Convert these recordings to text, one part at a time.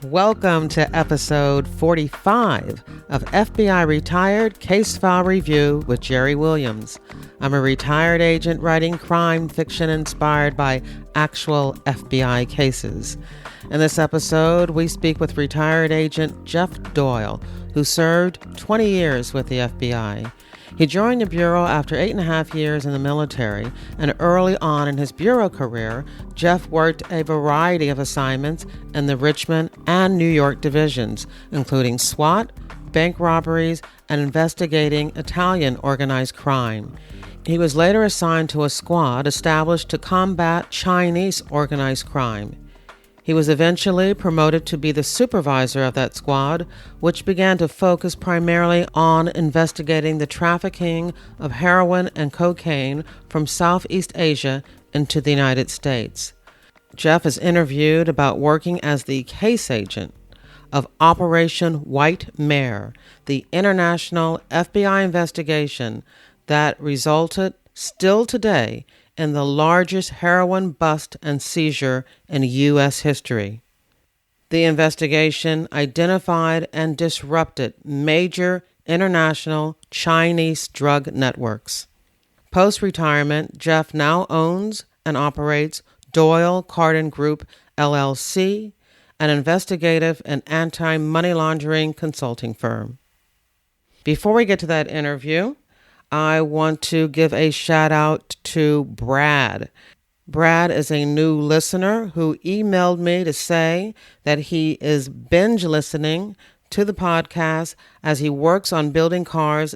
Welcome to episode 45 of FBI Retired Case File Review with Jerry Williams. I'm a retired agent writing crime fiction inspired by actual FBI cases. In this episode, we speak with retired agent Geoff Doyle, who served 20 years with the FBI. He joined the Bureau after 8.5 years in the military, and early on in his Bureau career, Geoff worked a variety of assignments in the Richmond and New York divisions, including SWAT, bank robberies, and investigating Italian organized crime. He was later assigned to a squad established to combat Chinese organized crime. He was eventually promoted to be the supervisor of that squad, which began to focus primarily on investigating the trafficking of heroin and cocaine from Southeast Asia into the United States. Geoff is interviewed about working as the case agent of Operation Whitemare, the international FBI investigation that resulted, still today, in the largest heroin bust and seizure in U.S. history. The investigation identified and disrupted major international Chinese drug networks. Post-retirement, Geoff now owns and operates Doyle Carden Group LLC, an investigative and anti-money laundering consulting firm. Before we get to that interview, I want to give a shout out to Brad. Brad is a new listener who emailed me to say that he is binge listening to the podcast as he works on building cars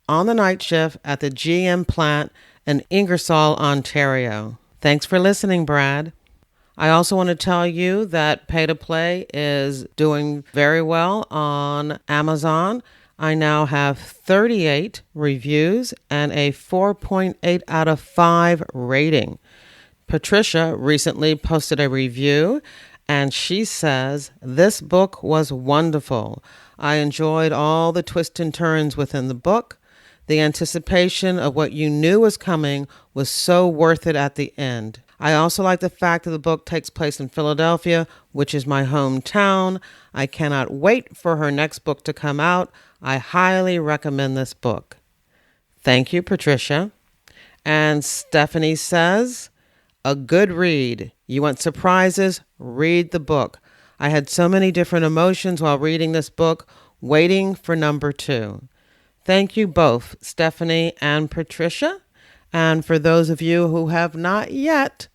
on the night shift at the GM plant in Ingersoll, Ontario. Thanks for listening, Brad. I also want to tell you that Pay to Play is doing very well on Amazon. I now have 38 reviews and a 4.8 out of 5 rating. Patricia recently posted a review, and she says, "This book was wonderful. I enjoyed all the twists and turns within the book. The anticipation of what you knew was coming was so worth it at the end. I also like the fact that the book takes place in Philadelphia, which is my hometown. I cannot wait for her next book to come out. I highly recommend this book." Thank you, Patricia. And Stephanie says, "A good read. You want surprises? Read the book. I had so many different emotions while reading this book, waiting for number 2. Thank you both, Stephanie and Patricia. And for those of you who have not yet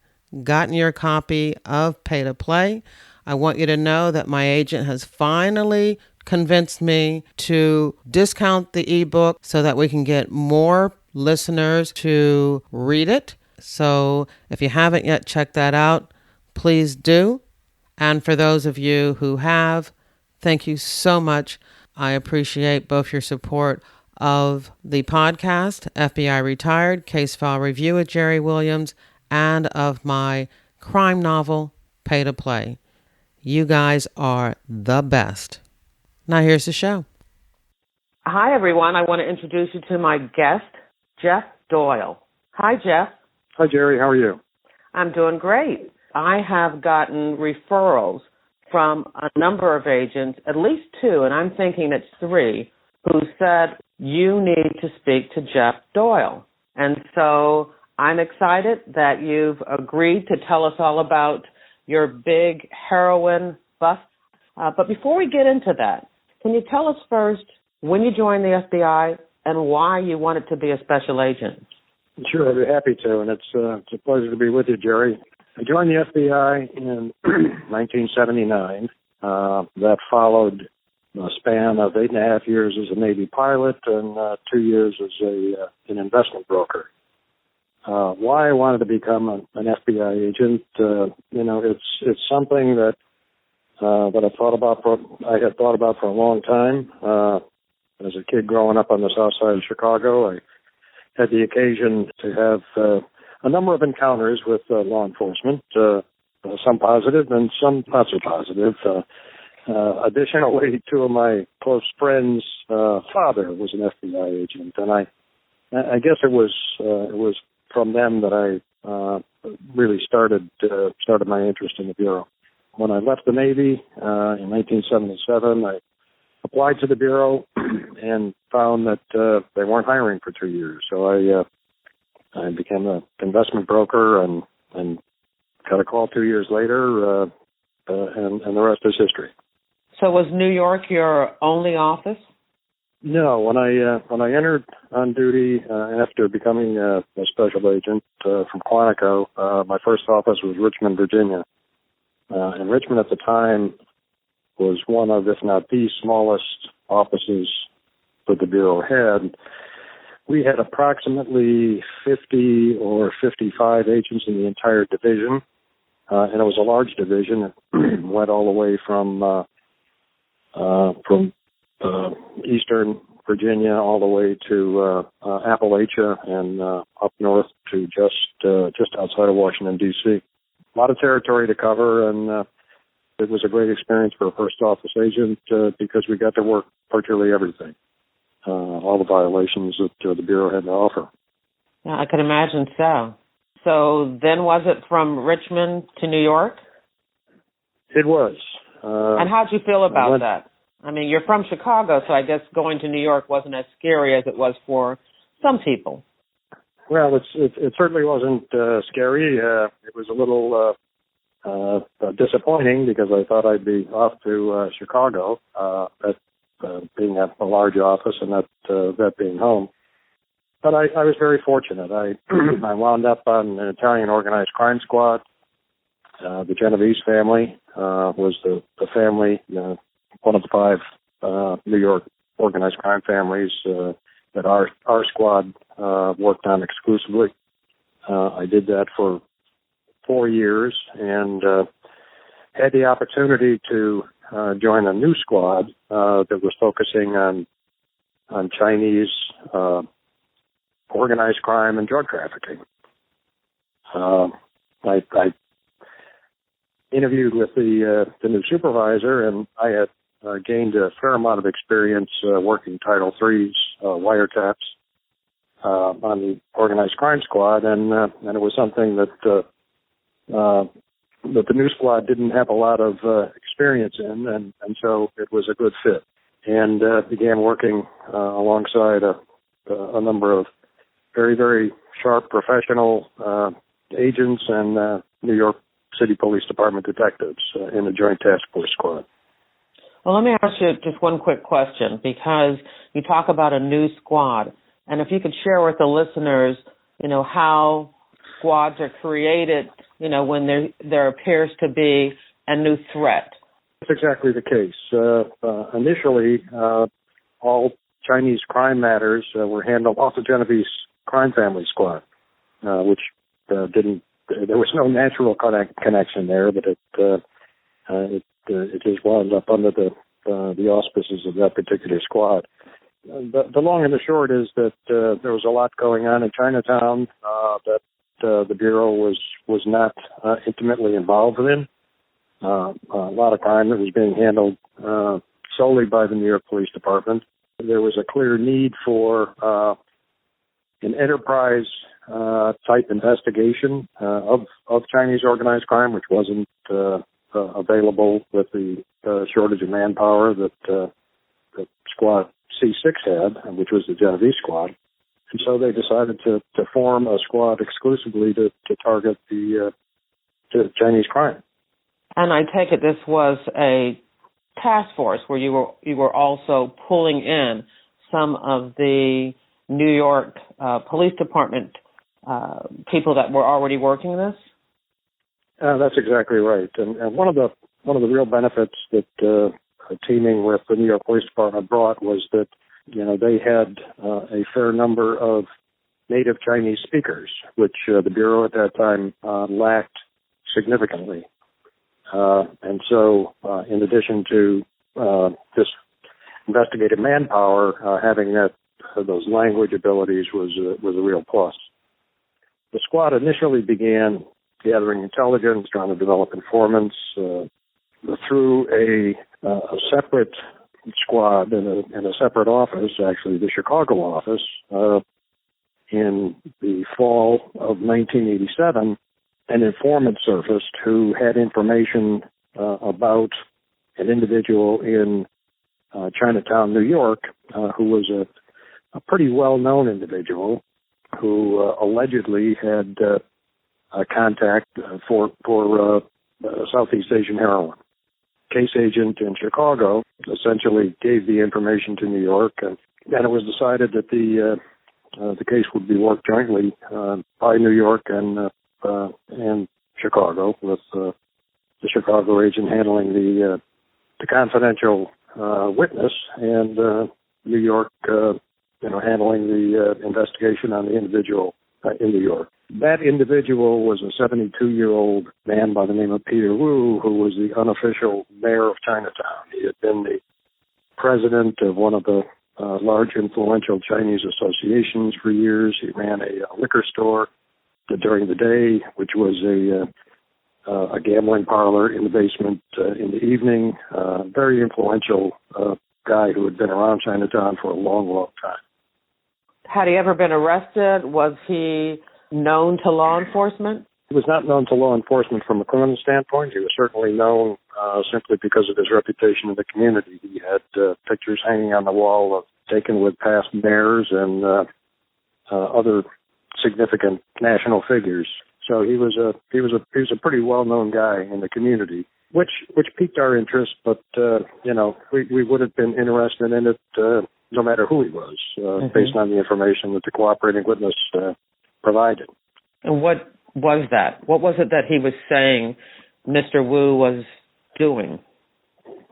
gotten your copy of Pay to Play, I want you to know that my agent has finally convinced me to discount the ebook so that we can get more listeners to read it. So if you haven't yet checked that out, please do. And for those of you who have, thank you so much. I appreciate both your support of the podcast, FBI Retired Case File Review with Jerry Williams, and of my crime novel, Pay to Play. You guys are the best. Now here's the show. Hi, everyone. I want to introduce you to my guest, Geoff Doyle. Hi, Geoff. Hi, Jerry. How are you? I'm doing great. I have gotten referrals from a number of agents, at least 2, and I'm thinking it's 3, who said, you need to speak to Geoff Doyle. And so I'm excited that you've agreed to tell us all about your big heroin bust. But before we get into that, can you tell us first when you joined the FBI and why you wanted to be a special agent? Sure, I'd be happy to, and it's a pleasure to be with you, Jerry. I joined the FBI in 1979. That followed a span of 8.5 years as a Navy pilot and 2 years as an investment broker. Why I wanted to become an FBI agent, it's something that I had thought about for a long time. As a kid growing up on the south side of Chicago, I had the occasion to have a number of encounters with law enforcement, some positive and some not so positive. Additionally, 2 of my close friends' father was an FBI agent, and I guess it was from them that I really started my interest in the Bureau. when I left the Navy in 1977, I applied to the Bureau and found that they weren't hiring for 2 years. So I became an investment broker and got a call 2 years later, and the rest is history. So was New York your only office? No, when I entered on duty after becoming a special agent from Quantico, my first office was Richmond, Virginia. And Richmond at the time was one of, if not the smallest offices that the Bureau had. We had approximately 50 or 55 agents in the entire division, and it was a large division. It went all the way from eastern Virginia all the way to Appalachia and up north to just outside of Washington, D.C. A lot of territory to cover, and it was a great experience for a first office agent because we got to work virtually everything, all the violations that the Bureau had to offer. Yeah, I could imagine so. So then was it from Richmond to New York? It was. And how'd you feel about that? I mean, you're from Chicago, so I guess going to New York wasn't as scary as it was for some people. Well, it certainly wasn't scary. It was a little disappointing because I thought I'd be off to Chicago, being a large office and that being home. But I was very fortunate. I wound up on an Italian organized crime squad. The Genovese family was the family, one of the 5 New York organized crime families that our squad worked on exclusively. I did that for 4 years and had the opportunity to join a new squad that was focusing on Chinese organized crime and drug trafficking. I interviewed with the new supervisor, and I had gained a fair amount of experience working Title III's wiretaps on the organized crime squad, and it was something that the new squad didn't have a lot of experience in, and so it was a good fit. And began working alongside a number of very, very sharp professional agents and New York City Police Department detectives in the Joint Task Force Squad. Well, let me ask you just one quick question, because you talk about a new squad, and if you could share with the listeners, how squads are created, when there appears to be a new threat. That's exactly the case. Initially, all Chinese crime matters were handled off the Genovese Crime Family Squad, which there was no natural connection there, but it just wound up under the auspices of that particular squad. The long and the short is that there was a lot going on in Chinatown that the Bureau was not intimately involved in. A lot of crime that was being handled solely by the New York Police Department. There was a clear need for an enterprise type investigation of Chinese organized crime, which wasn't available with the shortage of manpower that Squad C6 had, which was the Genovese squad. And so they decided to form a squad exclusively to target the Chinese crime. And I take it this was a task force where you were also pulling in some of the New York Police Department people that were already working this? That's exactly right. And one of the real benefits that teaming with the New York Police Department brought was that they had a fair number of native Chinese speakers, which the Bureau at that time lacked significantly. And so, in addition to this investigative manpower, having those language abilities was a real plus. The squad initially began gathering intelligence, trying to develop informants through a separate squad in a separate office, actually the Chicago office, in the fall of 1987. An informant surfaced who had information about an individual in Chinatown, New York, who was a pretty well-known individual who allegedly had contact for Southeast Asian heroin. Case agent in Chicago essentially gave the information to New York, and it was decided that the case would be worked jointly by New York and Chicago, with the Chicago agent handling the confidential witness, and New York, handling the investigation on the individual in New York. That individual was a 72-year-old man by the name of Peter Wu, who was the unofficial mayor of Chinatown. He had been the president of one of the large influential Chinese associations for years. He ran a liquor store during the day, which was a gambling parlor in the basement in the evening. Very influential guy who had been around Chinatown for a long, long time. Had he ever been arrested? Was he known to law enforcement? He was not known to law enforcement from a criminal standpoint. He was certainly known simply because of his reputation in the community. He had pictures hanging on the wall taken with past mayors and other significant national figures. So he was a pretty well-known guy in the community, which piqued our interest. But we would have been interested in it no matter who he was, based on the information that the cooperating witness provided. And what was that? What was it that he was saying Mr. Wu was doing?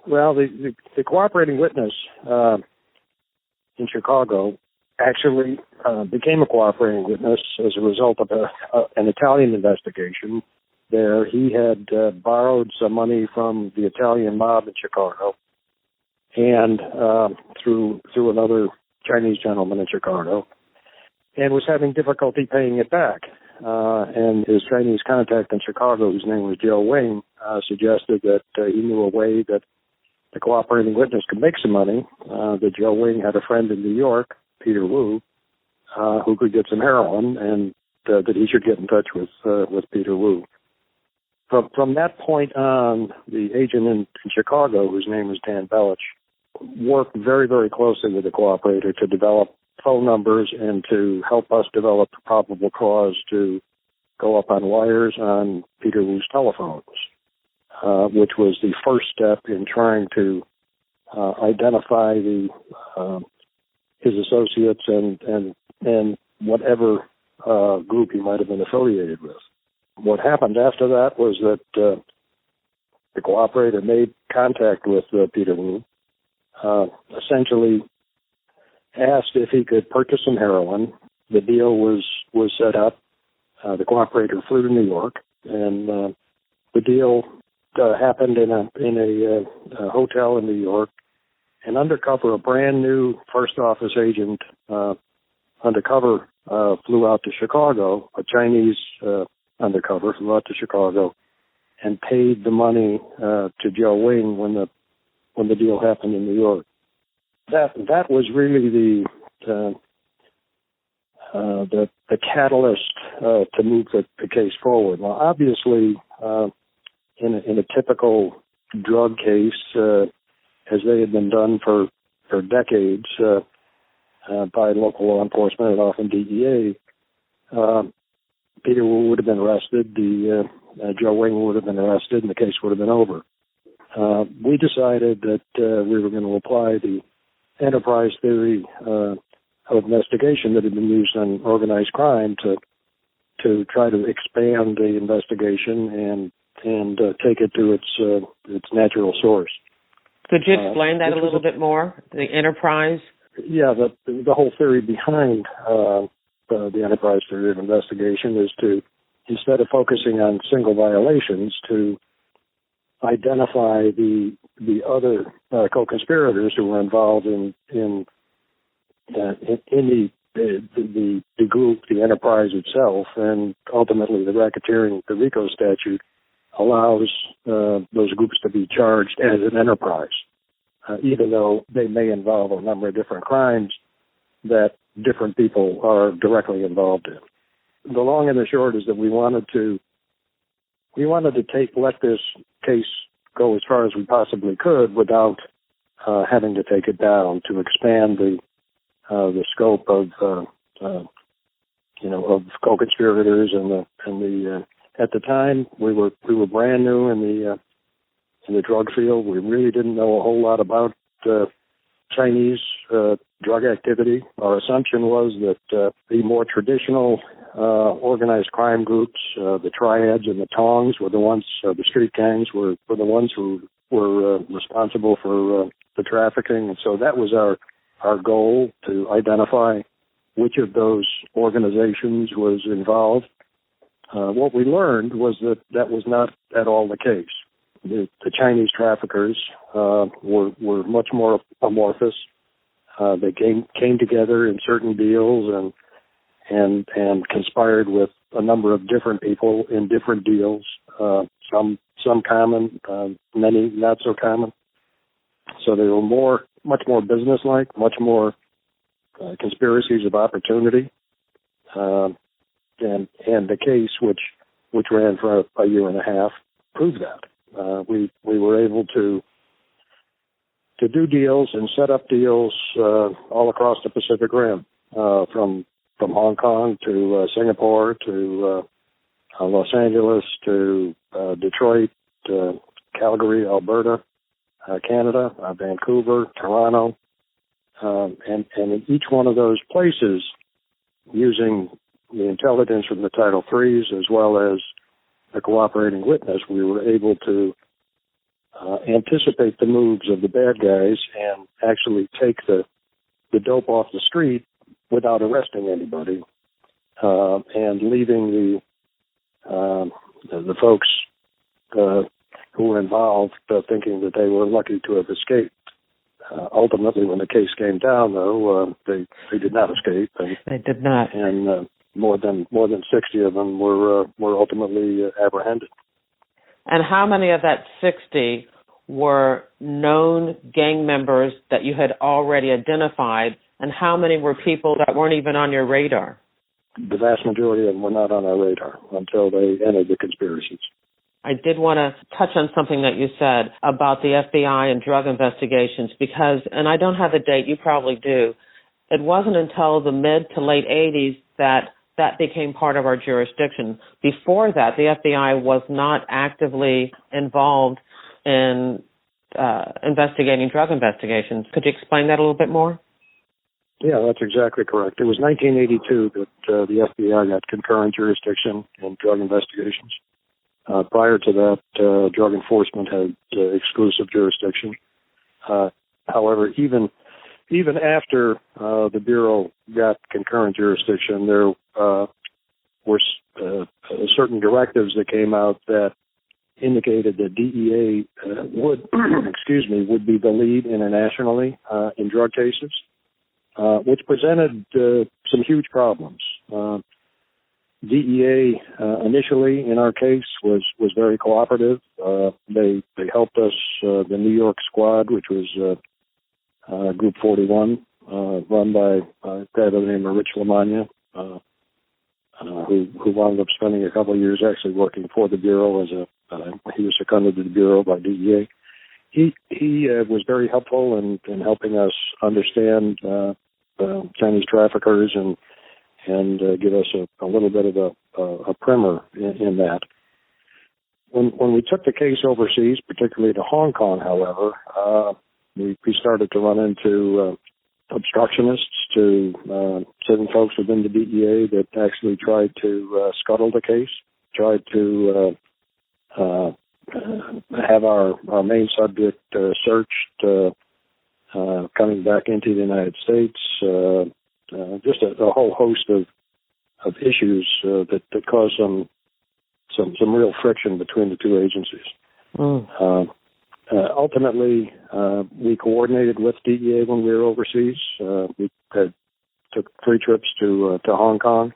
Well, the cooperating witness in Chicago actually became a cooperating witness as a result of an Italian investigation. There, he had borrowed some money from the Italian mob in Chicago, and through another Chinese gentleman in Chicago, and was having difficulty paying it back. And his Chinese contact in Chicago, whose name was Joe Wing, suggested that he knew a way that the cooperating witness could make some money. That Joe Wing had a friend in New York, Peter Wu, who could get some heroin, and that he should get in touch with Peter Wu. From that point on, the agent in Chicago, whose name was Dan Bellich, worked very, very closely with the cooperator to develop phone numbers and to help us develop the probable cause to go up on wires on Peter Wu's telephones, which was the first step in trying to identify his associates and whatever group he might have been affiliated with. What happened after that was that the cooperator made contact with Peter Wu, essentially asked if he could purchase some heroin. The deal was set up. The cooperator flew to New York, and the deal happened in a hotel in New York. And undercover, a brand new first office agent undercover flew out to Chicago. A Chinese undercover flew out to Chicago and paid the money to Joe Wing when the deal happened in New York. That was really the catalyst to move the case forward. Now, obviously, in a typical drug case, as they had been done for decades by local law enforcement and often DEA, Peter Wu would have been arrested, Joe Wing would have been arrested, and the case would have been over. We decided that we were going to apply the enterprise theory of investigation that had been used on organized crime to try to expand the investigation and take it to its natural source. Could you explain that a little bit more? The enterprise? Yeah, the whole theory behind the enterprise theory of investigation is to, instead of focusing on single violations, to identify the other co-conspirators who were involved in the group, the enterprise itself, and ultimately the racketeering, the RICO statute allows those groups to be charged as an enterprise, even though they may involve a number of different crimes that different people are directly involved in. The long and the short is that we wanted to let this case go as far as we possibly could without having to take it down, to expand the scope of of co-conspirators and the at the time we were brand new in the drug field. We really didn't know a whole lot about Chinese drug activity. Our assumption was that the more traditional organized crime groups, the triads and the tongs, were the ones. The street gangs were the ones who were responsible for the trafficking, and so that was our goal, to identify which of those organizations was involved. What we learned was that was not at all the case. The Chinese traffickers were much more amorphous. They came together in certain deals and conspired with a number of different people in different deals. Some common, many not so common. So they were much more businesslike, much more conspiracies of opportunity, and the case, which ran for a year and a half, proved that. We were able to do deals and set up deals all across the Pacific Rim, from Hong Kong to Singapore to Los Angeles to Detroit, Calgary, Alberta, Canada, Vancouver, Toronto, and in each one of those places, using the intelligence from the Title IIIs as well as a cooperating witness, we were able to anticipate the moves of the bad guys and actually take the dope off the street without arresting anybody, and leaving the folks who were involved thinking that they were lucky to have escaped. Ultimately, when the case came down, though, they did not escape. They did not. And more than 60 of them were ultimately apprehended. And how many of that 60 were known gang members that you had already identified, and how many were people that weren't even on your radar? The vast majority of them were not on our radar until they entered the conspiracies. I did want to touch on something that you said about the FBI and drug investigations because, and I don't have the date, you probably do, it wasn't until the mid to late 80s that became part of our jurisdiction. Before that, the FBI was not actively involved in investigating drug investigations. Could you explain that a little bit more? Yeah, that's exactly correct. It was 1982 that the FBI got concurrent jurisdiction in drug investigations. Prior to that, drug enforcement had exclusive jurisdiction. However, even after the Bureau got concurrent jurisdiction, there were certain directives that came out that indicated that DEA would be the lead internationally in drug cases, which presented some huge problems. DEA initially in our case was very cooperative. They helped us. The New York squad, which was Group 41, run by a guy by the name of Rich Lamagna, who wound up spending a couple of years actually working for the Bureau he was seconded to the Bureau by DEA. He was very helpful in helping us understand Chinese traffickers and give us a little bit of a primer in that. When we took the case overseas, particularly to Hong Kong, however, we started to run into obstructionists, to certain folks within the DEA that actually tried to scuttle the case, tried to have our main subject searched, coming back into the United States, just a whole host of issues that caused some real friction between the two agencies. Ultimately, we coordinated with DEA when we were overseas. We took 3 trips to Hong Kong,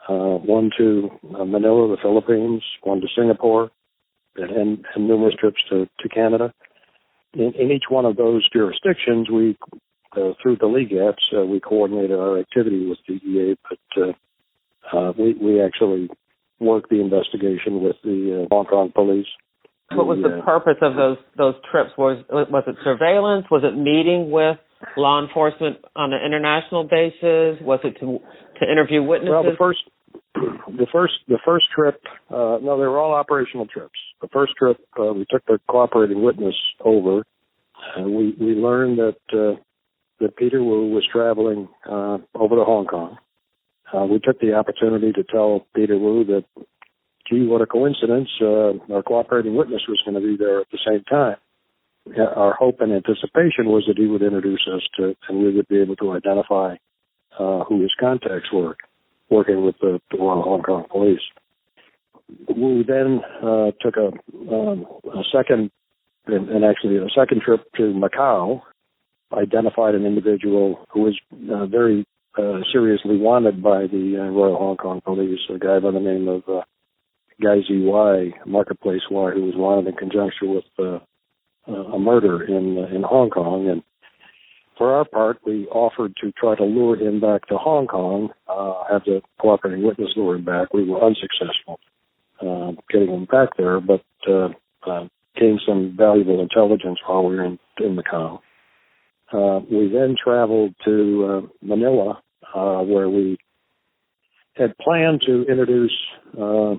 one to Manila, the Philippines, one to Singapore, and numerous trips to Canada. In each one of those jurisdictions, we through the LEGATs, we coordinated our activity with DEA, but we actually worked the investigation with the Hong Kong police. What was the purpose of those trips? Was it surveillance? Was it meeting with law enforcement on an international basis? Was it to interview witnesses? Well, the first trip, no, they were all operational trips. The first trip, we took the cooperating witness over, and we learned that Peter Wu was traveling over to Hong Kong. We took the opportunity to tell Peter Wu that, gee, what a coincidence, our cooperating witness was going to be there at the same time. Our hope and anticipation was that he would introduce us to, and we would be able to identify who his contacts were working with the Royal Hong Kong Police. We then took a second trip to Macau, identified an individual who was very seriously wanted by the Royal Hong Kong Police, a guy by the name of Guy Z.Y., Marketplace Y, who was wanted in conjunction with a murder in Hong Kong. And for our part, we offered to try to lure him back to Hong Kong, have the cooperating witness lure him back. We were unsuccessful getting him back there, but gained some valuable intelligence while we were in Macau. We then traveled to Manila, where we had planned to introduce a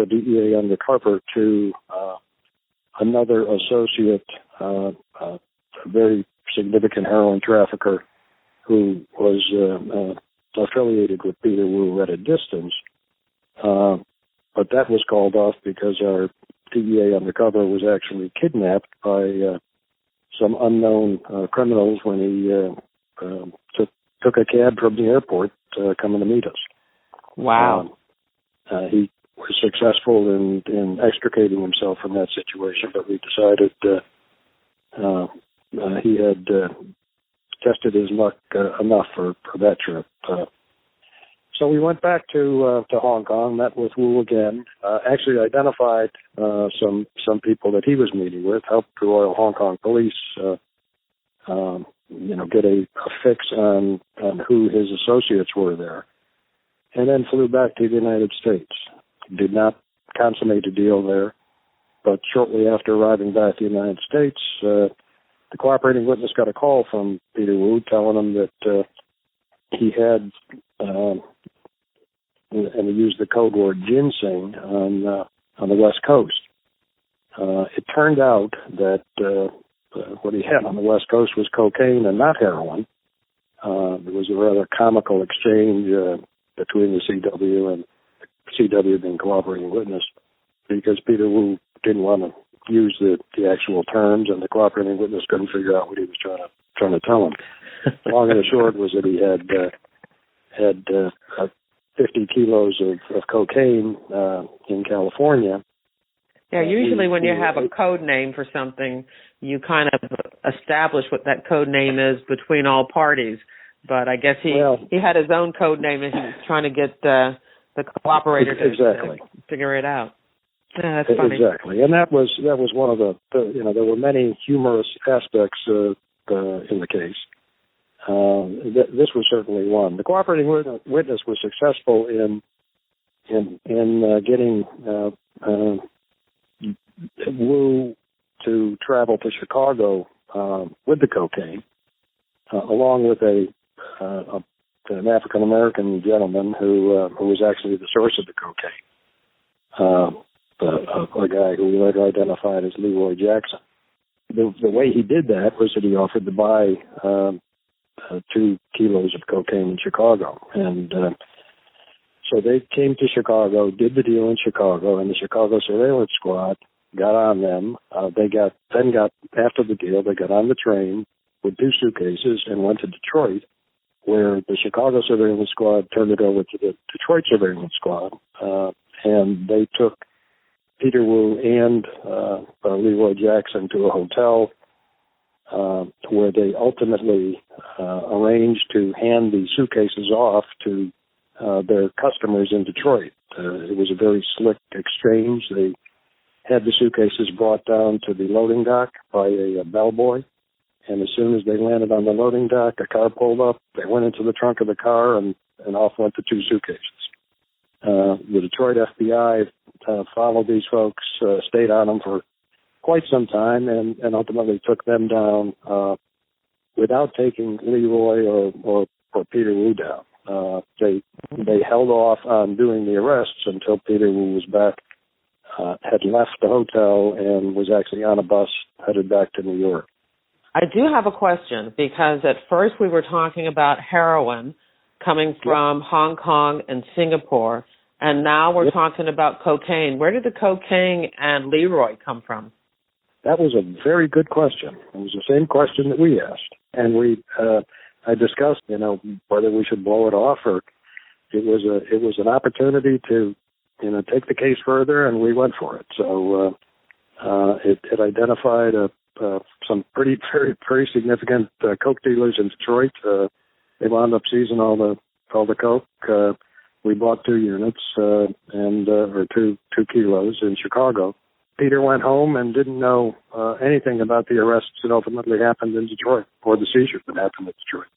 DEA undercover to another associate, a very significant heroin trafficker who was affiliated with Peter Wu at a distance. But that was called off because our DEA undercover was actually kidnapped by some unknown criminals when he took a cab from the airport coming to meet us. Wow. He was successful in extricating himself from that situation, but we decided he had tested his luck enough for that trip. So we went back to Hong Kong, met with Wu again, actually identified some people that he was meeting with, helped the Royal Hong Kong Police get a fix on who his associates were there, and then flew back to the United States. Did not consummate a deal there, but shortly after arriving back to the United States, the cooperating witness got a call from Peter Wu telling him that he had, and he used the code word ginseng on the West Coast. It turned out that what he had on the West Coast was cocaine and not heroin. There was a rather comical exchange between the CW and CW being cooperating witness, because Peter Wu didn't want to use the actual terms, and the cooperating witness couldn't figure out what he was trying to tell him. Long and the short was that he had 50 kilos of cocaine in California. Yeah, usually when you have a code name for something, you kind of establish what that code name is between all parties. But I guess he had his own code name, and he was trying to get the cooperator to figure it out. Yeah, that's funny. Exactly, and that was one of the there were many humorous aspects in the case. This was certainly one. The cooperating witness was successful in getting Wu to travel to Chicago with the cocaine, along with an African American gentleman who was actually the source of the cocaine. A guy who we later identified as Leroy Jackson. The way he did that was that he offered to buy 2 kilos of cocaine in Chicago. And so they came to Chicago, did the deal in Chicago, and the Chicago surveillance squad got on them. After the deal, they got on the train with 2 suitcases and went to Detroit, where the Chicago surveillance squad turned it over to the Detroit surveillance squad. And they took Peter Wu and Leroy Jackson to a hotel where they ultimately arranged to hand the suitcases off to their customers in Detroit. It was a very slick exchange. They had the suitcases brought down to the loading dock by a bellboy, and as soon as they landed on the loading dock, a car pulled up. They went into the trunk of the car, and off went the 2 suitcases. The Detroit FBI followed these folks, stayed on them for quite some time, and ultimately took them down without taking Leroy or Peter Wu down. They held off on doing the arrests until Peter Wu was back, had left the hotel, and was actually on a bus headed back to New York. I do have a question, because at first we were talking about heroin coming from Hong Kong and Singapore, and now we're talking about cocaine. Where did the cocaine and Leroy come from? That was a very good question. It was the same question that we asked, and I discussed, whether we should blow it off, or it was an opportunity to, take the case further, and we went for it. So it identified some very, very significant coke dealers in Detroit. They wound up seizing all the coke. We bought 2 units or 2 kilos in Chicago. Peter went home and didn't know anything about the arrests that ultimately happened in Detroit, or the seizure that happened in Detroit.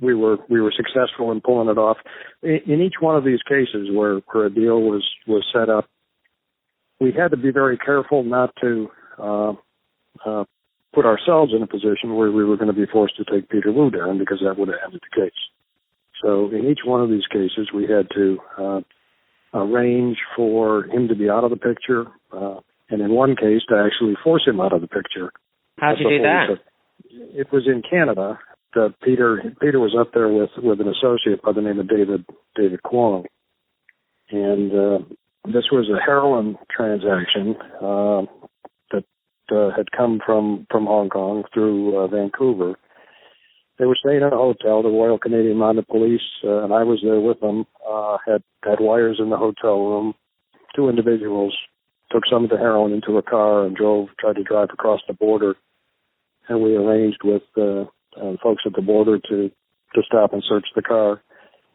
We were successful in pulling it off. In each one of these cases where a deal was set up, we had to be very careful not to put ourselves in a position where we were going to be forced to take Peter Wu down, because that would have ended the case. So in each one of these cases, we had to arrange for him to be out of the picture, and in one case, to actually force him out of the picture. How'd you do that? It was in Canada. Peter was up there with an associate by the name of David Kwong, and this was a heroin transaction that had come from Hong Kong through Vancouver. They were staying at a hotel, the Royal Canadian Mounted Police, and I was there with them, had wires in the hotel room. 2 individuals took some of the heroin into a car and tried to drive across the border, and we arranged with folks at the border to stop and search the car,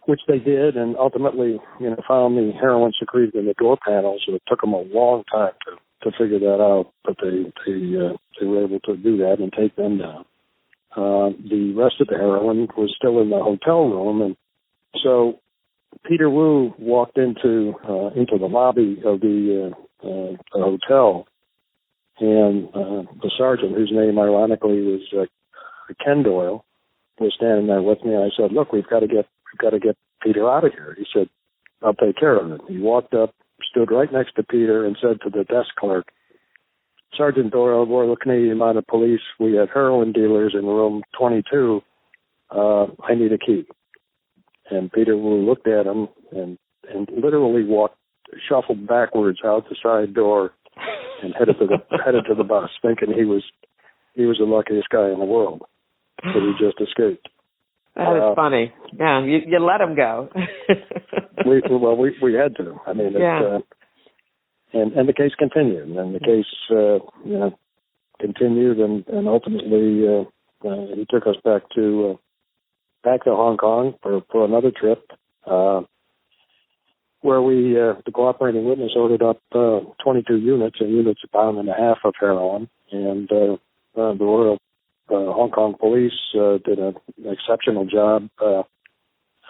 which they did, and ultimately, found the heroin secreted in the door panels. And it took them a long time to figure that out, but they were able to do that and take them down. The rest of the heroin was still in the hotel room, and so Peter Wu walked into the lobby of the hotel, and the sergeant, whose name ironically was Ken Doyle, was standing there with me. And I said, "Look, we've got to get Peter out of here." He said, "I'll take care of it." He walked up, stood right next to Peter, and said to the desk clerk, "Sergeant Doyle, Royal Canadian Mounted Police, we have heroin dealers in room 22. I need a key." And Peter Wu looked at him and literally shuffled backwards out the side door and headed to the bus, thinking he was the luckiest guy in the world, that he just escaped. That is funny. Yeah, you let him go. we had to. I mean, and the case continued, and the case continued, and ultimately he took us back to Hong Kong for another trip, where the cooperating witness ordered up 22 units, a unit's a pound and a half of heroin, and the Royal Hong Kong Police did an exceptional job.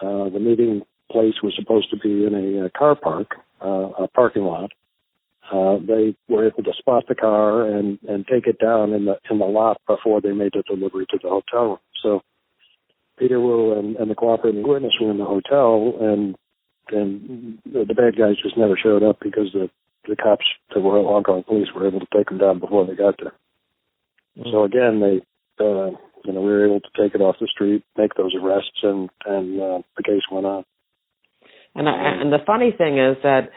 The meeting place was supposed to be in a car park, a parking lot. They were able to spot the car and take it down in the lot before they made the delivery to the hotel room. So Peter Wu and the cooperating witness were in the hotel, and the bad guys just never showed up, because the cops, the Royal Hong Kong Police, were able to take them down before they got there. Mm-hmm. So again, we were able to take it off the street, make those arrests, and the case went on. And the funny thing is that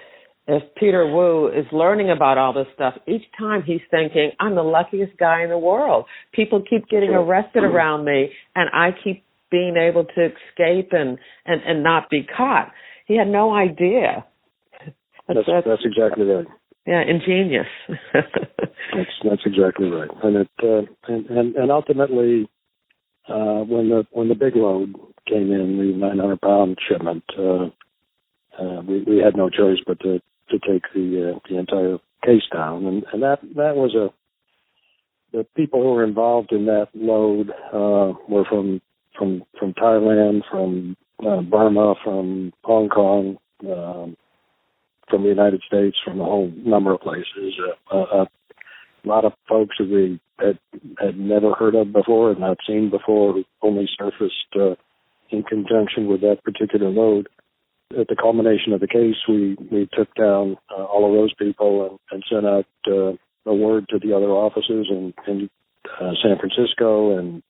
if Peter Wu is learning about all this stuff, each time he's thinking, "I'm the luckiest guy in the world. People keep getting arrested around me, and I keep being able to escape and not be caught." He had no idea. That's exactly right. Yeah, ingenious. That's exactly right. And ultimately, when the big load came in, the 900-pound shipment, we had no choice but to take the entire case down, and that was the people who were involved in that load were from Thailand, from Burma, from Hong Kong, from the United States, from a whole number of places. A lot of folks who we had never heard of before and not seen before, who only surfaced in conjunction with that particular load. At the culmination of the case, we took down all of those people and sent out a word to the other offices in San Francisco and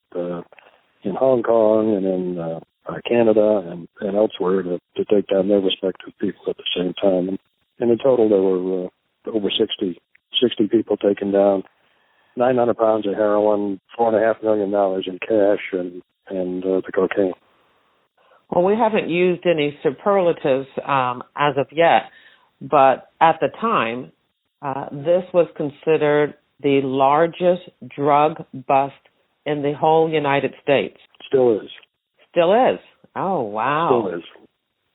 in Hong Kong and in Canada and elsewhere to take down their respective people at the same time. And in total, there were over 60 people taken down, 900 pounds of heroin, $4.5 million in cash, and the cocaine. Well, we haven't used any superlatives as of yet, but at the time, this was considered the largest drug bust in the whole United States. Still is. Still is. Oh, wow. Still is.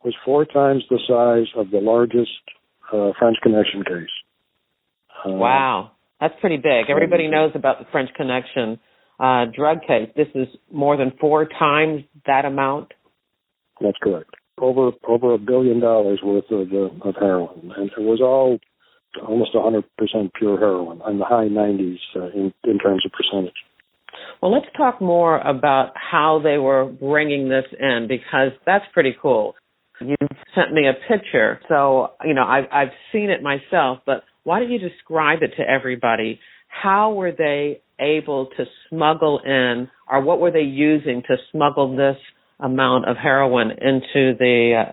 It was 4 times the size of the largest French Connection case. Wow. That's pretty big. Everybody knows about the French Connection drug case. This is more than 4 times that amount? That's correct. Over $1 billion worth of heroin. And it was all almost 100% pure heroin, in the high 90s in terms of percentage. Well, let's talk more about how they were bringing this in, because that's pretty cool. You sent me a picture, so, I've seen it myself, but why don't you describe it to everybody? How were they able to smuggle in, or what were they using to smuggle this amount of heroin into the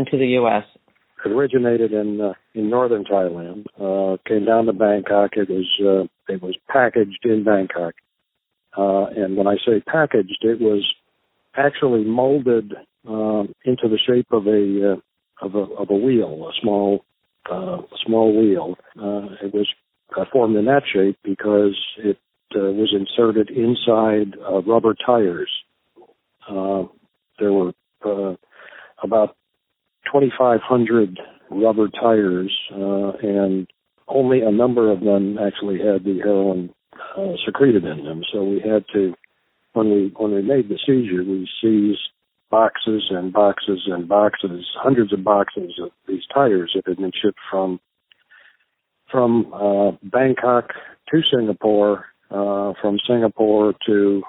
U.S.? It originated in northern Thailand, came down to Bangkok. It was packaged in Bangkok. And when I say packaged, it was actually molded into the shape of a wheel, a small wheel. It was formed in that shape because it was inserted inside rubber tires. There were about 2,500 rubber tires, and only a number of them actually had the heroin secreted in them. So we had to, when we made the seizure, we seized boxes and boxes and boxes, hundreds of boxes of these tires that had been shipped from Bangkok to Singapore, from Singapore to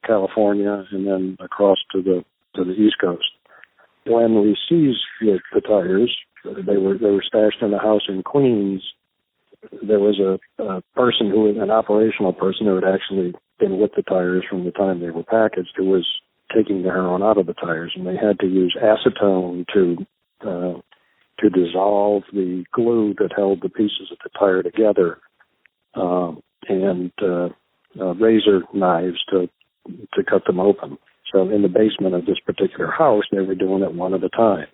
California, and then across to the East Coast. When we seized the tires, they were stashed in a house in Queens. There was a person an operational person who had actually been with the tires from the time they were packaged, who was taking the heroin out of the tires, and they had to use acetone to dissolve the glue that held the pieces of the tire together, and razor knives to cut them open. So in the basement of this particular house, they were doing it one at a time.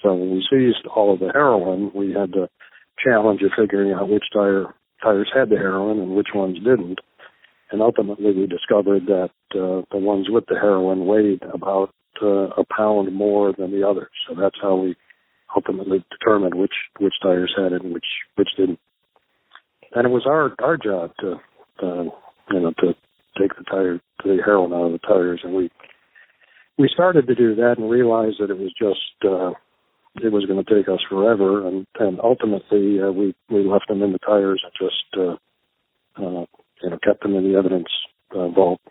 So when we seized all of the heroin, we had the challenge of figuring out which tires had the heroin and which ones didn't. And ultimately, we discovered that the ones with the heroin weighed about a pound more than the others. So that's how we ultimately determined which tires had it and which didn't. And it was our job to take the heroin out of the tires, and we started to do that and realized that it was just it was going to take us forever, and ultimately we left them in the tires and just kept them in the evidence vault,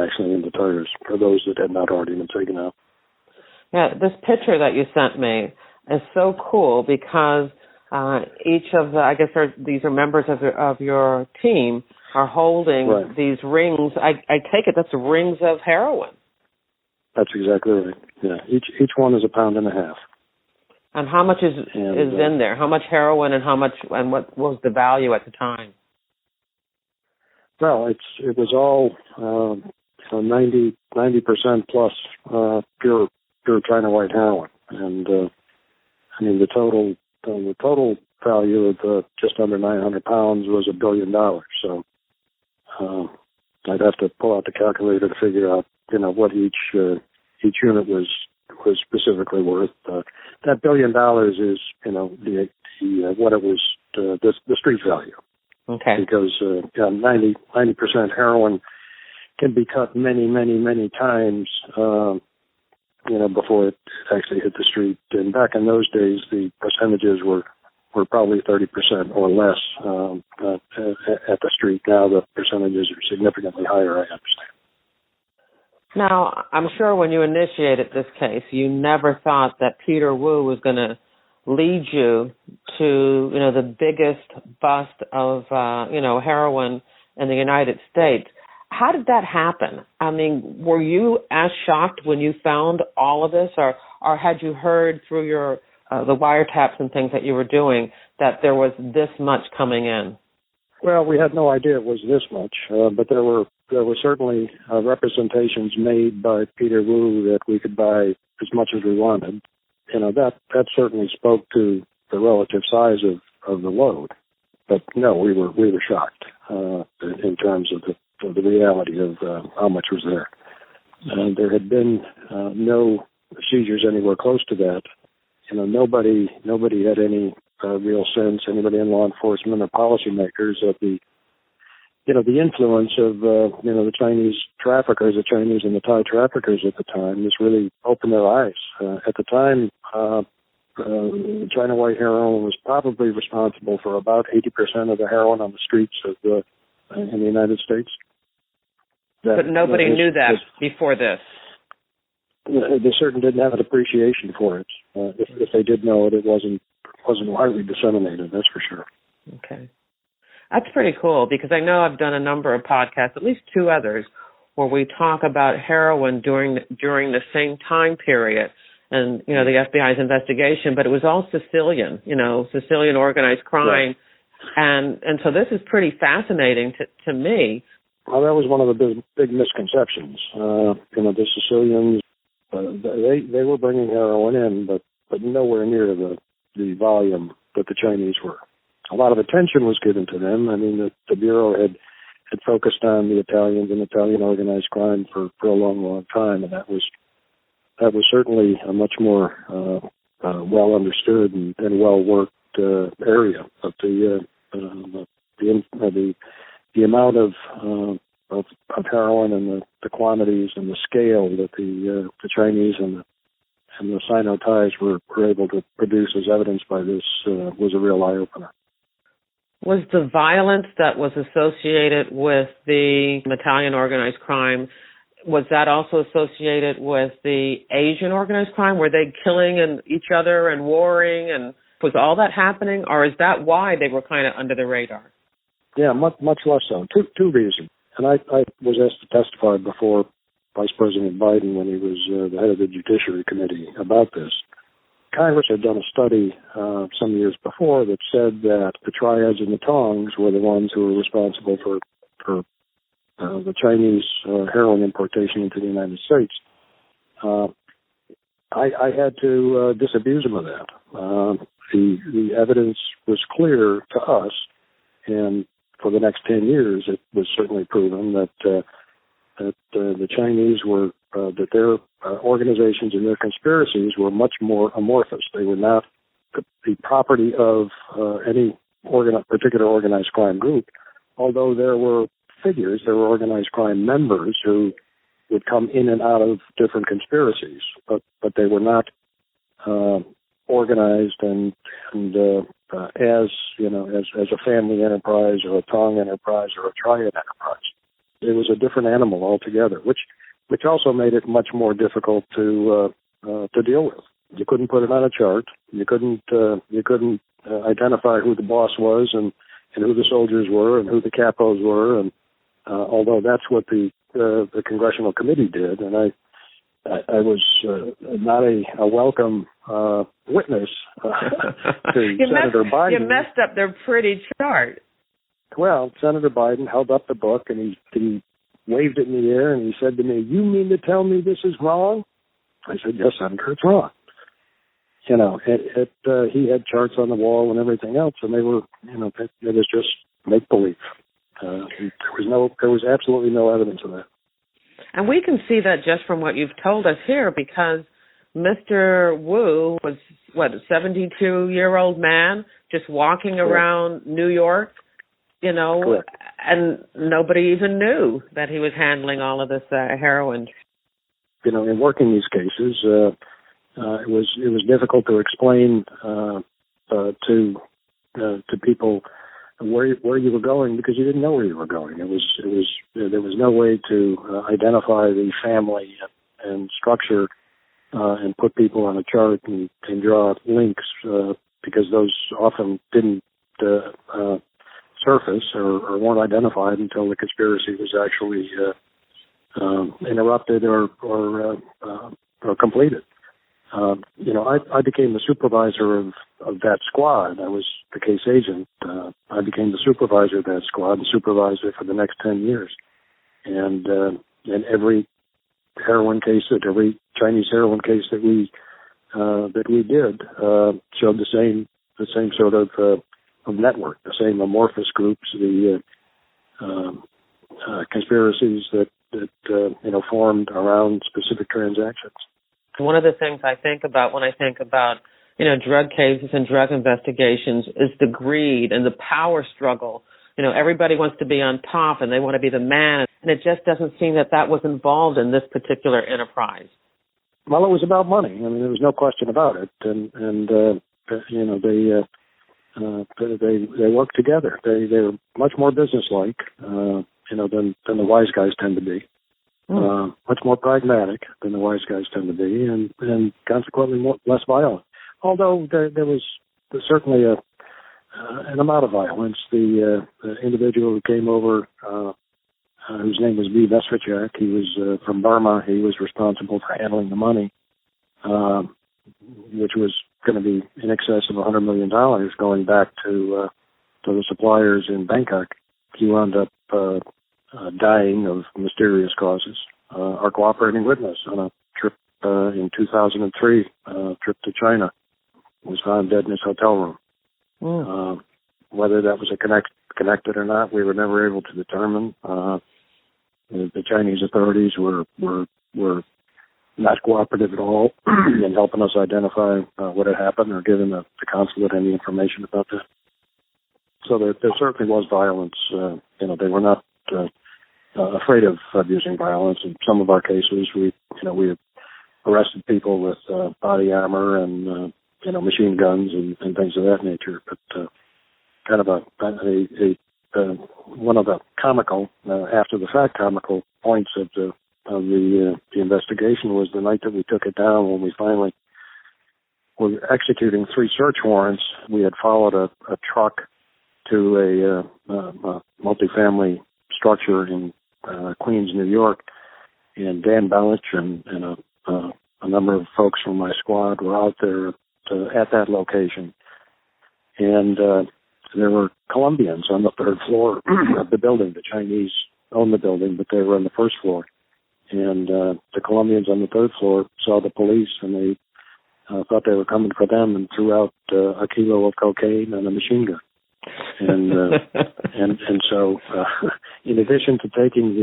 actually in the tires for those that had not already been taken out. Yeah, this picture that you sent me is so cool because each of these are members of your team are holding these rings. I take it that's rings of heroin. That's exactly right. Yeah, each one is 1.5 pounds. And how much is in there? How much heroin and what was the value at the time? Well, it was all 90% plus pure China white heroin, and the total value of just under 900 pounds was $1 billion. So I'd have to pull out the calculator to figure out what each unit was specifically worth. That $1 billion is what it was the street value. Okay. Because 90% heroin can be cut many, many, many times before it actually hit the street. And back in those days, the percentages were probably 30% or less at the street. Now the percentages are significantly higher, I understand. Now, I'm sure when you initiated this case, you never thought that Peter Wu was going to lead you to, the biggest bust of, heroin in the United States. How did that happen? I mean, were you as shocked when you found all of this, or had you heard through your the wiretaps and things that you were doing that there was this much coming in? Well, we had no idea it was this much, but there were certainly representations made by Peter Wu that we could buy as much as we wanted. That certainly spoke to the relative size of the load. But no, we were shocked in terms of the reality of how much was there. There had been no seizures anywhere close to that. Nobody had any real sense, anybody in law enforcement or policymakers, of the influence of the Chinese traffickers, the Chinese and the Thai traffickers at the time. This really opened their eyes. At the time, China white heroin was probably responsible for about 80% of the heroin on the streets in the United States. But nobody knew that before this. They certainly didn't have an appreciation for it. If they did know it, it wasn't widely disseminated, that's for sure. Okay. That's pretty cool, because I know I've done a number of podcasts, at least two others, where we talk about heroin during the same time period and, the FBI's investigation, but it was all Sicilian organized crime. Right. And so this is pretty fascinating to me. Well, that was one of the big misconceptions. The Sicilians, they were bringing heroin in, but nowhere near the volume that the Chinese were. A lot of attention was given to them. I mean, the Bureau had focused on the Italians and Italian organized crime for a long, long time, and that was certainly a much more well understood and well worked area. But the amount of heroin and the quantities and the scale that the Chinese and the Sino-Thais were able to produce as evidence by this was a real eye-opener. Was the violence that was associated with the Italian organized crime, was that also associated with the Asian organized crime? Were they killing each other and warring, and was all that happening, or is that why they were kind of under the radar? Yeah, much less so. Two reasons. And I was asked to testify before Vice President Biden when he was the head of the Judiciary Committee about this. Congress had done a study some years before that said that the Triads and the Tongs were the ones who were responsible for the Chinese heroin importation into the United States. I had to disabuse them of that. The evidence was clear to us, and for the next 10 years, it was certainly proven that the Chinese were that their organizations and their conspiracies were much more amorphous. They were not the property of any particular organized crime group, although there were figures, there were organized crime members who would come in and out of different conspiracies, but they were not organized and as a family enterprise or a Tong enterprise or a Triad enterprise. It was a different animal altogether, which also made it much more difficult to deal with. You couldn't put it on a chart. You couldn't identify who the boss was and who the soldiers were and who the capos were. And although that's what the congressional committee did, and I was not a welcome witness to Senator Biden. You messed up their pretty chart. Well, Senator Biden held up the book and he waved it in the air and he said to me, "You mean to tell me this is wrong?" I said, "Yes, Senator, it's wrong." He had charts on the wall and everything else, and they were, it was just make believe. There was absolutely no evidence of that. And we can see that just from what you've told us here, because Mr. Wu was, a 72-year-old man just walking Correct. around New York, in working these cases, it was difficult to explain to people where you were going, because you didn't know where you were going. There was no way to identify the family and structure and put people on a chart and draw links, because those often didn't surface or weren't identified until the conspiracy was actually interrupted or completed. I became the supervisor of that squad. I was the case agent. I became the supervisor of that squad and supervised it for the next 10 years. And every heroin case, every Chinese heroin case that we did showed the same sort of network, the same amorphous groups, the conspiracies that formed around specific transactions. One of the things I think about when I think about, drug cases and drug investigations is the greed and the power struggle. Everybody wants to be on top and they want to be the man, and it just doesn't seem that was involved in this particular enterprise. Well, it was about money. I mean, there was no question about it, and they worked together. They're much more businesslike, than the wise guys tend to be. Much more pragmatic than the wise guys tend to be, and consequently less violent. Although there was certainly an amount of violence. The individual who came over, whose name was V. Vesvichak, he was from Burma. He was responsible for handling the money, which was going to be in excess of $100 million going back to the suppliers in Bangkok. He wound up dying of mysterious causes. Our cooperating witness on a trip in 2003, trip to China, was found dead in his hotel room. Whether that was connected or not, we were never able to determine. The Chinese authorities were not cooperative at all in helping us identify what had happened or giving the consulate any information about that. So there certainly was violence. They were not afraid of using violence. In some of our cases, we arrested people with body armor and machine guns and things of that nature. But kind of one of the comical, after the fact comical points of the investigation was the night that we took it down, when we finally were executing 3 search warrants. We had followed a truck to a multifamily structure in Queens, New York, and Dan Belich and a number of folks from my squad were out there at that location, and there were Colombians on the 3rd floor of the building. The Chinese owned the building, but they were on the 1st floor, and the Colombians on the 3rd floor saw the police, and they thought they were coming for them, and threw out a kilo of cocaine and a machine gun. And so, in addition to taking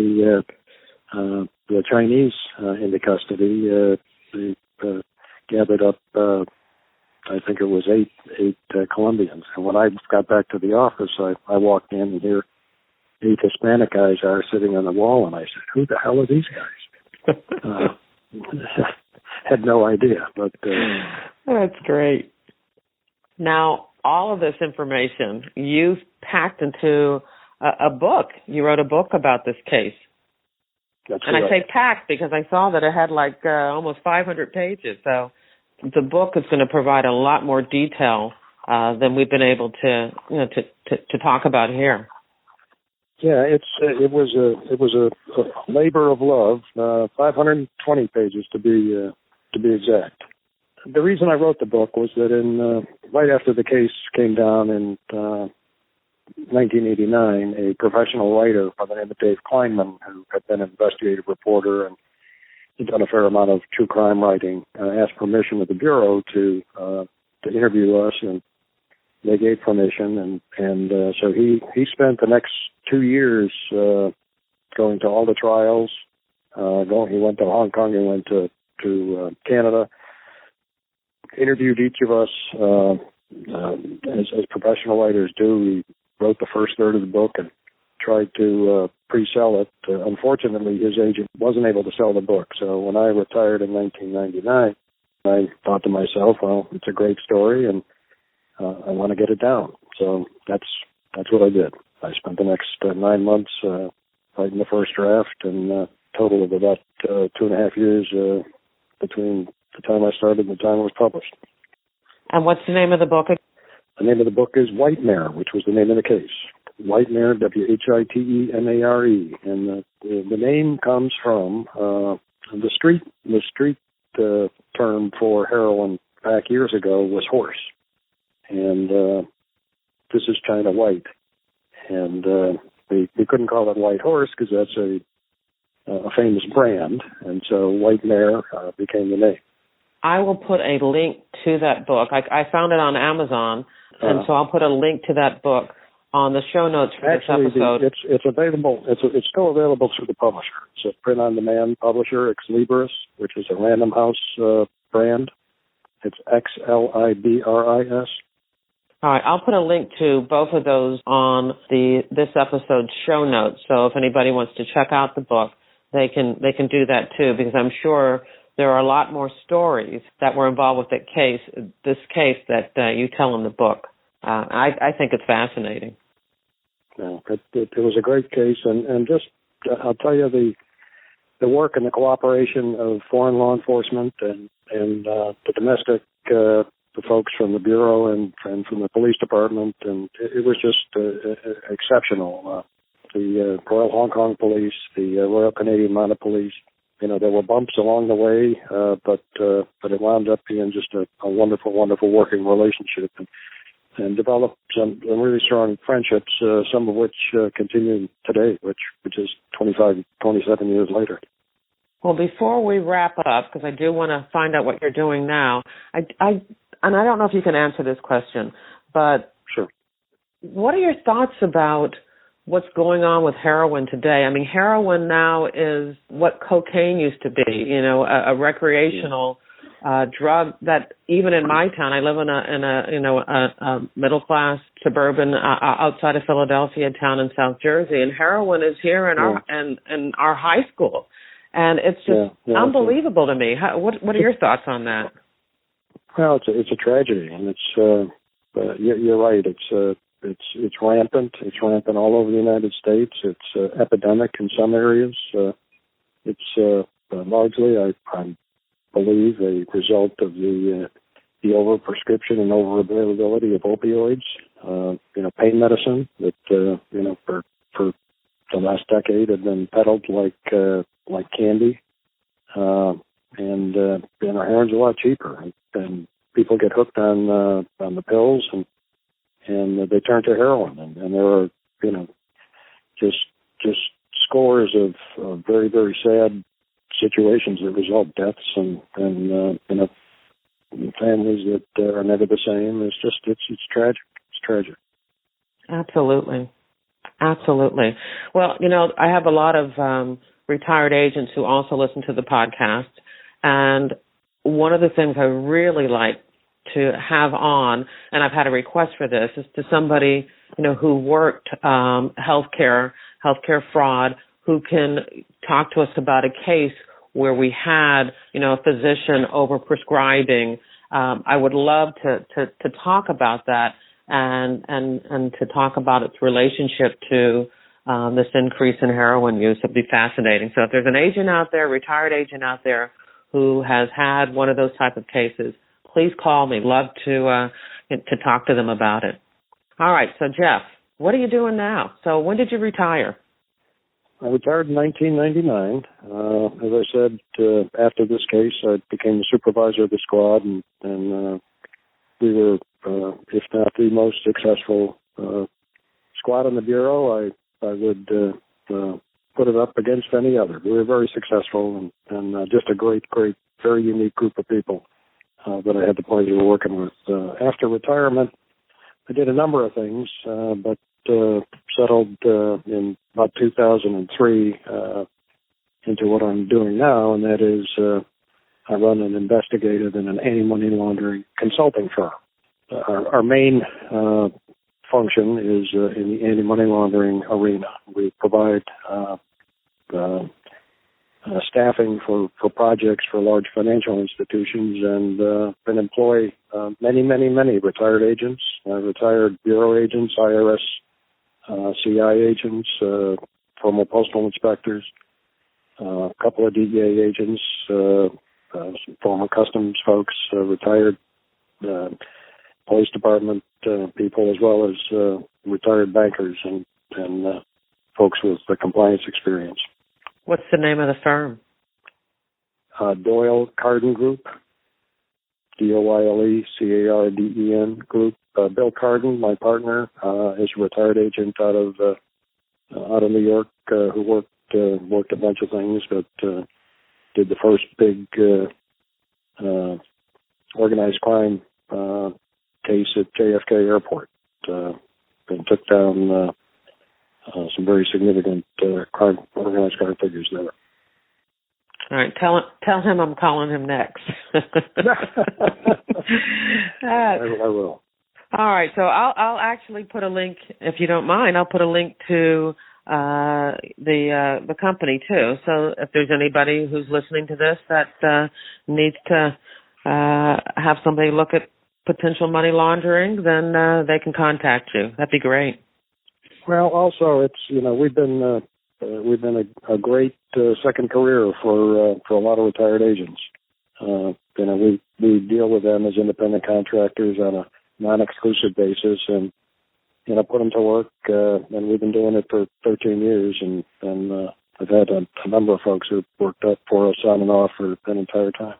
the Chinese into custody, they gathered up, I think it was eight Colombians. And when I got back to the office, I walked in, and here 8 Hispanic guys are sitting on the wall, and I said, "Who the hell are these guys?" Had no idea, but that's great. Now, all of this information you've packed into a book. You wrote a book about this case. That's and right. I say packed because I saw that it had almost 500 pages. So the book is going to provide a lot more detail than we've been able to talk about here. Yeah, it was a labor of love. 520 pages to be exact. The reason I wrote the book was that right after the case came down in 1989, a professional writer by the name of Dave Kleinman, who had been an investigative reporter and had done a fair amount of true crime writing, asked permission of the Bureau to interview us, and they gave permission, and so he spent the next 2 years going to all the trials. He went to Hong Kong, he went to Canada, interviewed each of us as professional writers do. He wrote the first third of the book and tried to pre-sell it. Unfortunately, his agent wasn't able to sell the book. So when I retired in 1999, I thought to myself, well, it's a great story, and I want to get it down. So that's what I did. I spent the next 9 months writing the first draft, and a total of about 2.5 years between the time I started and the time it was published. And what's the name of the book? The name of the book is Whitemare, which was the name of the case. Whitemare, Whitemare, and the name comes from the street term for heroin back years ago was horse, and this is China White, and we couldn't call it White Horse because that's a famous brand, and so Whitemare became the name. I will put a link to that book. I found it on Amazon, and so I'll put a link to that book on the show notes for this episode. It's available. It's still available through the publisher. It's a print-on-demand publisher, Ex Libris, which is a Random House brand. It's XLIBRIS. All right, I'll put a link to both of those on this episode's show notes. So if anybody wants to check out the book, they can do that too, because I'm sure there are a lot more stories that were involved with this case that you tell in the book. I think it's fascinating. Yeah, it was a great case, and just I'll tell you the work and the cooperation of foreign law enforcement and the domestic the folks from the bureau and from the police department, and it was just exceptional. The Royal Hong Kong Police, the Royal Canadian Mounted Police. There were bumps along the way, but it wound up being just a wonderful, wonderful working relationship, and developed some really strong friendships, some of which continue today, which is 27 years later. Well, before we wrap up, because I do want to find out what you're doing now, and I don't know if you can answer this question, but sure. What are your thoughts about what's going on with heroin today? I mean, heroin now is what cocaine used to be, a recreational drug that even in my town, I live in a middle class suburban outside of Philadelphia town in South Jersey, and heroin is here in our high school, and it's just unbelievable to me. What are your thoughts on that? Well, it's a tragedy, and it's you're right. It's rampant. It's rampant all over the United States. It's epidemic in some areas. It's largely, I believe, a result of the overprescription and overavailability of opioids. Pain medicine that for the last decade have been peddled like candy, and heroin's a lot cheaper, and people get hooked on the pills and they turn to heroin, and there are just scores of very, very sad situations that result deaths and families that are never the same. It's tragic. It's tragic. Absolutely. Well, I have a lot of retired agents who also listen to the podcast, and one of the things I really like to have on, and I've had a request for this, is to somebody, who worked healthcare fraud, who can talk to us about a case where we had, a physician overprescribing. I would love to talk about that and to talk about its relationship to this increase in heroin use. It'd be fascinating. So if there's an agent out there, retired agent out there, who has had one of those type of cases, please call me. Love to talk to them about it. All right. So, Geoff, what are you doing now? So when did you retire? I retired in 1999. As I said, after this case, I became the supervisor of the squad, and we were, if not the most successful squad in the bureau, I would put it up against any other. We were very successful and just a great, very unique group of people that I had the pleasure of working with. After retirement, I did a number of things, but settled in about 2003 into what I'm doing now, and that is I run an investigative and an anti-money laundering consulting firm. Our main function is in the anti-money laundering arena. We provide staffing for projects for large financial institutions and employ many retired agents, retired bureau agents, IRS, CI agents, former postal inspectors, a couple of DEA agents, some former customs folks, retired police department people, as well as retired bankers and folks with the compliance experience. What's the name of the firm? Doyle Carden Group, DOYLECARDEN Group. Bill Carden, my partner, is a retired agent out of New York who worked a bunch of things, but did the first big organized crime case at JFK Airport and took down some very significant organized crime figures there. All right, tell him I'm calling him next. I will. All right, so I'll actually put a link, if you don't mind. I'll put a link to the company too. So if there's anybody who's listening to this that needs to have somebody look at potential money laundering, then they can contact you. That'd be great. Well, also it's we've been a great second career for a lot of retired agents. We deal with them as independent contractors on a non-exclusive basis, and put them to work. And we've been doing it for 13 years, and I've had a number of folks who've worked up for us on and off for that entire time.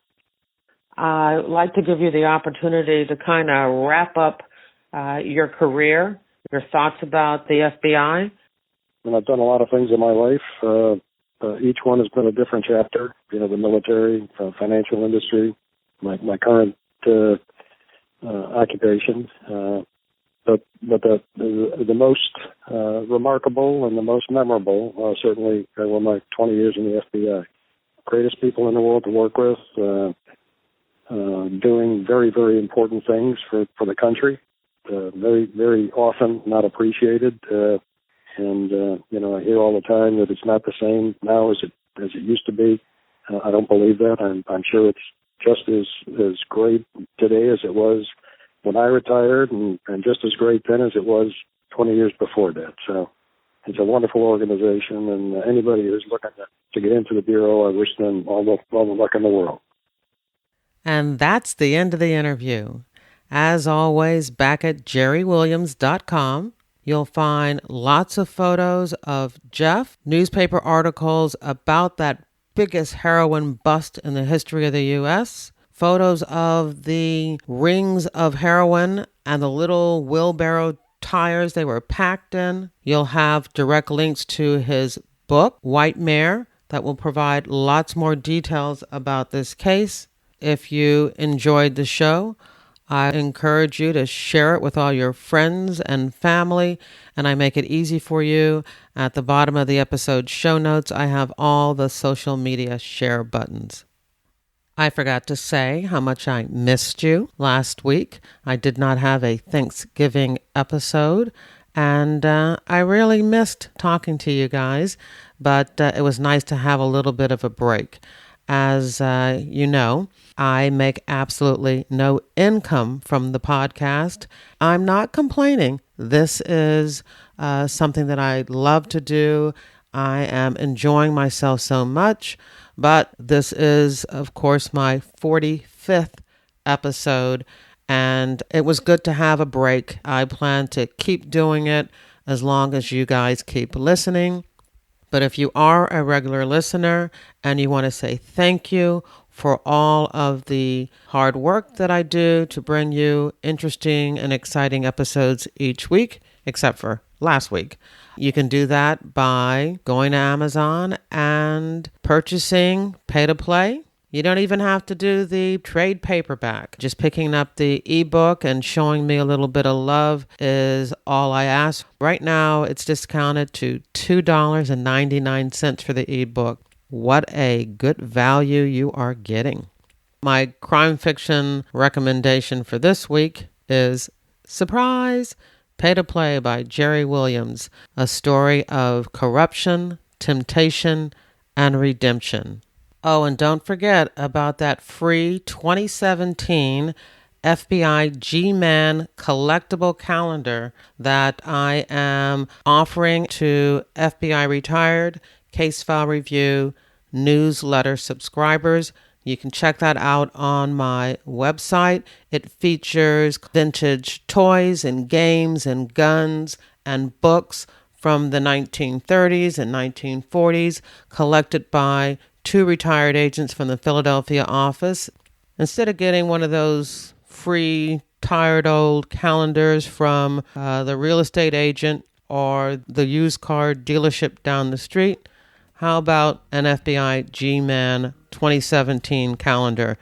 I'd like to give you the opportunity to kind of wrap up your career, your thoughts about the FBI. And I've done a lot of things in my life. Each one has been a different chapter. The military, financial industry, my current occupation. But the most remarkable and the most memorable certainly were my 20 years in the FBI. Greatest people in the world to work with, doing very, very important things for the country. Very, very often not appreciated. And I hear all the time that it's not the same now as it used to be. I don't believe that. I'm sure it's just as great today as it was when I retired, and just as great then as it was 20 years before that. So it's a wonderful organization, and anybody who's looking to get into the Bureau, I wish them all the luck in the world. And that's the end of the interview. As always, back at jerrywilliams.com, you'll find lots of photos of Geoff, newspaper articles about that biggest heroin bust in the history of the U.S., photos of the rings of heroin and the little wheelbarrow tires they were packed in. You'll have direct links to his book, Whitemare, that will provide lots more details about this case. If you enjoyed the show, I encourage you to share it with all your friends and family, and I make it easy for you. At the bottom of the episode show notes, I have all the social media share buttons. I forgot to say how much I missed you last week. I did not have a Thanksgiving episode, and I really missed talking to you guys, but it was nice to have a little bit of a break. As you know, I make absolutely no income from the podcast. I'm not complaining. This is something that I love to do. I am enjoying myself so much, but this is, of course, my 45th episode, and it was good to have a break. I plan to keep doing it as long as you guys keep listening. But if you are a regular listener and you want to say thank you for all of the hard work that I do to bring you interesting and exciting episodes each week, except for last week, you can do that by going to Amazon and purchasing Pay to Play. You don't even have to do the trade paperback. Just picking up the ebook and showing me a little bit of love is all I ask. Right now, it's discounted to $2.99 for the ebook. What a good value you are getting. My crime fiction recommendation for this week is, surprise, Pay to Play by Jerry Williams, a story of corruption, temptation, and redemption. Oh, and don't forget about that free 2017 FBI G-Man collectible calendar that I am offering to FBI retired Case File Review newsletter subscribers. You can check that out on my website. It features vintage toys and games and guns and books from the 1930s and 1940s, collected by 2 retired agents from the Philadelphia office. Instead of getting one of those free, tired old calendars from the real estate agent or the used car dealership down the street, how about an FBI G-Man 2017 calendar?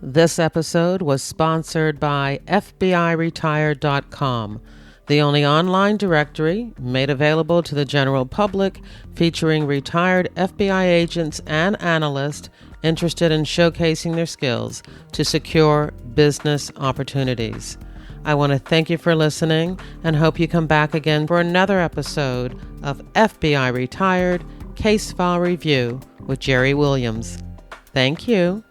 This episode was sponsored by FBIRetired.com, the only online directory made available to the general public featuring retired FBI agents and analysts interested in showcasing their skills to secure business opportunities. I want to thank you for listening and hope you come back again for another episode of FBI Retired Case File Review with Jerry Williams. Thank you.